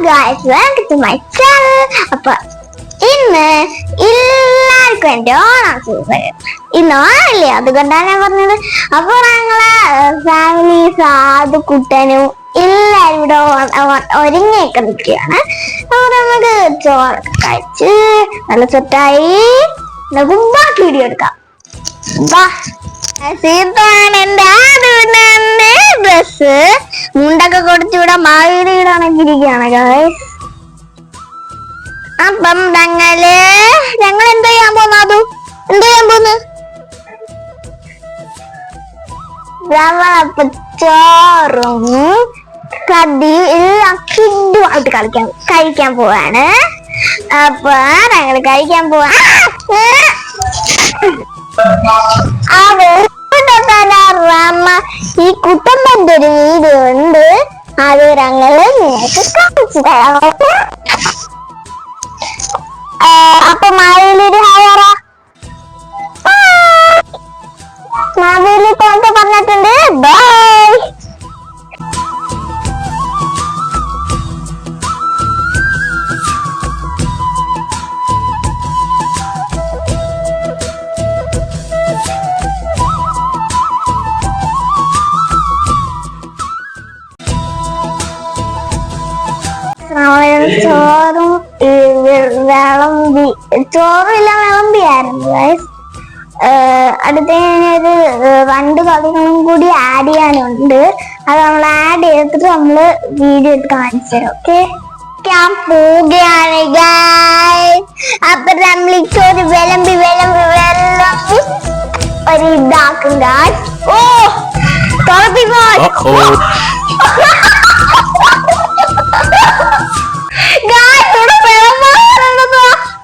guys, welcome to my channel. അപ്പൊ ഇന്ന് എല്ലാവർക്കും എന്റെ ഓണാശംസകൾ. ഇന്ന് ഓണല്ലേ, അതുകൊണ്ടാണ് ഞാൻ പറഞ്ഞത്. അപ്പൊ ഞങ്ങളെ ഫാമിലി സാധു കുട്ടനും എല്ലാരും ഇവിടെ ഒരുങ്ങിയൊക്കെ നിൽക്കുകയാണ്. അപ്പൊ നമുക്ക് ചോറൊക്കെ കഴിച്ച് നല്ല സെറ്റായി ബാക്കി വീഡിയോ എടുക്കാം. എന്റെ ഡ്രസ് മുണ്ടൊക്കെ കൊടുത്ത് ഇവിടെ മാവിരിടാണെങ്കിരിക്കുകയാണ് ഗൈസ്. അപ്പം ഞങ്ങൾ എന്ത് ചെയ്യാൻ പോന്നു? നമ്മളപ്പൊ ചോറും കടിയും എല്ലാം കിഡുമായിട്ട് കഴിക്കാൻ പോവാണ്. അപ്പൊ ഞങ്ങൾ കഴിക്കാൻ പോവാ. ഈ കുട്ടമ്പന്റെ ഒരു വീഡിയോ ഉണ്ട്, അത് ഞങ്ങള് നിങ്ങൾക്ക് കാണിച്ചു തരാം. അപ്പൊ മാവേലി ഹായറ മാവേലി തോന്ത പറഞ്ഞിട്ടുണ്ട് ബൈ. ചോറും ചോറും വിളമ്പിയായിരുന്നു ഗൈസ്. അടുത്തതിനൊരു 2 കറികളും കൂടി ആഡ് ചെയ്യാനുണ്ട്. അത് നമ്മൾ ആഡ് ചെയ്തിട്ട് നമ്മള് വീഡിയോ എടുത്ത് കാണിച്ചു തരാം. ഓക്കെ, പോവുകയാണ് ഗൈസ്. അപ്പൊ നമ്മൾ ചോറ് വിളമ്പി ഒരു ഇതാക്കും ഗൈസ്. ഓ തുറപ്പിക്കോ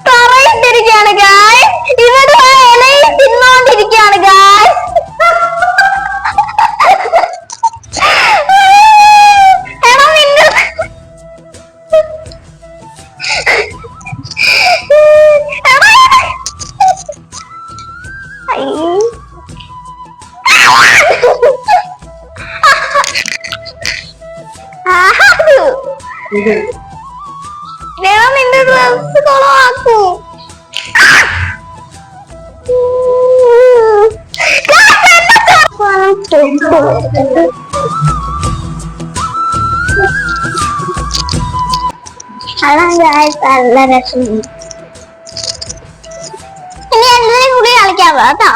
പറയിട്ടിരിക്കുകയാണ് ഗായ്സ്. ഇവിടെ ഇലയിൽ തിന്നോണ്ടിരിക്കുകയാണ് ഗായ്സ്. നിന്റെ ഡ്രസ് കൊളവാക്കൂ. നല്ല രസം. ഇനി എല്ലാവരും കൂടി കളിക്കാൻ പോട്ടാ.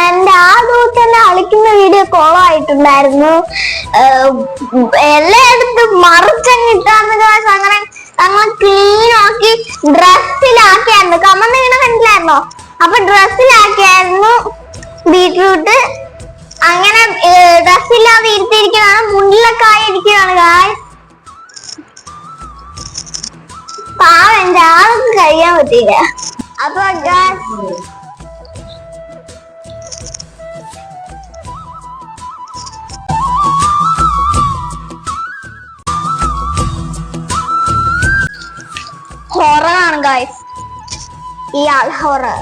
എന്റെ ആ ദിവസം കളിക്കുന്ന വീഡിയോ കോളായിട്ടുണ്ടായിരുന്നു. എല്ലായിടത്തും മറിച്ചങ്ങിട്ടാന്ന് ഗായ്സ്. അങ്ങനെ ക്ലീൻ ആക്കി ഡ്രസ്സിലാക്കിയായിരുന്നു. കമന്ന് വീണ കണ്ടില്ലായിരുന്നോ? അപ്പൊ ഡ്രസ്സിലാക്കിയായിരുന്നു ബീറ്റ്റൂട്ട്. അങ്ങനെ ഡ്രസ്സില്ലാതെ ഇരുത്തിയിരിക്കുകയാണ്, മുണ്ടിലൊക്കെ ആയി ഇരിക്കുകയാണ് ഗായ്സ്. പാവം എന്റെ ആൾക്ക് കഴിയാൻ പറ്റിയില്ല. അപ്പൊ ഗായ്സ് ഹൊററാണ് ഗായ്സ്, ഇയാൾ ഹൊറർ.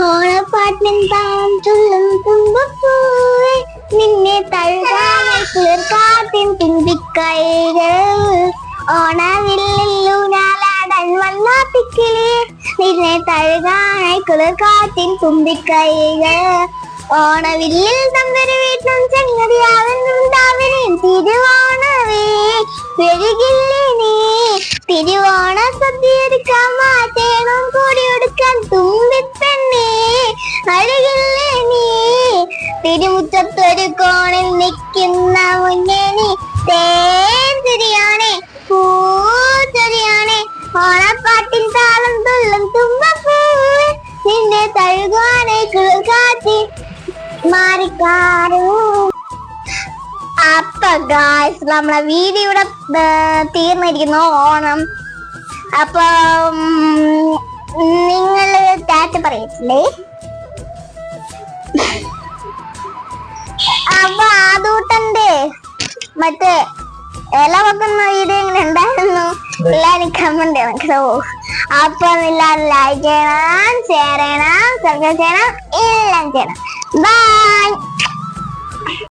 ഓണപ്പാട്ടിൻ താം ചൊല്ലും തുമ്പപ്പൂവേ, നിന്നെ തഴുകാനായി കുളിർക്കാറ്റിൻ തുമ്പിക്കൈകൾ. ഓണവില്ലൂനാലാടാൻ വന്നാത്തിക്കിളി, നിന്നെ തഴുകാനായി കുളിർക്കാറ്റിൻ തുമ്പിക്കൈകൾ. ഓണവില്ലിൽ തമ്പൊരു വീട്ടും ചെങ്ങടിയാവുന്നുണ്ടാവിനെയും തിരുവോണവേ പെരുകില്ലേ നീ. തിരുവോണ സദ്യയെടുക്കാൻ മാറ്റേണം കൂടിയെടുക്കാൻ തുമ്പിപ്പെണ്ണേ അഴകില്ലേ നീ. തിരുമുറ്റത്തൊരു കോണിൽ നിൽക്കുന്ന മുന്നേനി തേൻതിരിയാണേ പൂച്ചെറിയാണേ. ഓണപ്പാട്ടിൻ താളം തുള്ളും തുമ്പപ്പൂവേ, നിന്നെ തഴുകാനേ കുളിർക്കാറ്റി മാറിക്കാരൂ. അപ്പൊ ഗായ്സ് നമ്മളെ വീഡിയോ ഇവിടെ തീർന്നിരിക്കുന്നു. ഓണം അപ്പൊ നിങ്ങള് ടാറ്റ പറയത്തില്ലേ? അപ്പൊ ആദൂട്ടന്റെ മറ്റേ ഇല വെക്കുന്ന വീഡിയോ ഇങ്ങനെ ഉണ്ടായിരുന്നു. എല്ലാരും കമന്റ് ചെയ്യണം. അപ്പൊ എല്ലാവരും ലൈക്ക് ചെയ്യണം, ഷെയർ ചെയ്യണം, സബ്സ്ക്രൈബ് ചെയ്യണം, എല്ലാം ചെയ്യണം. ബൈ.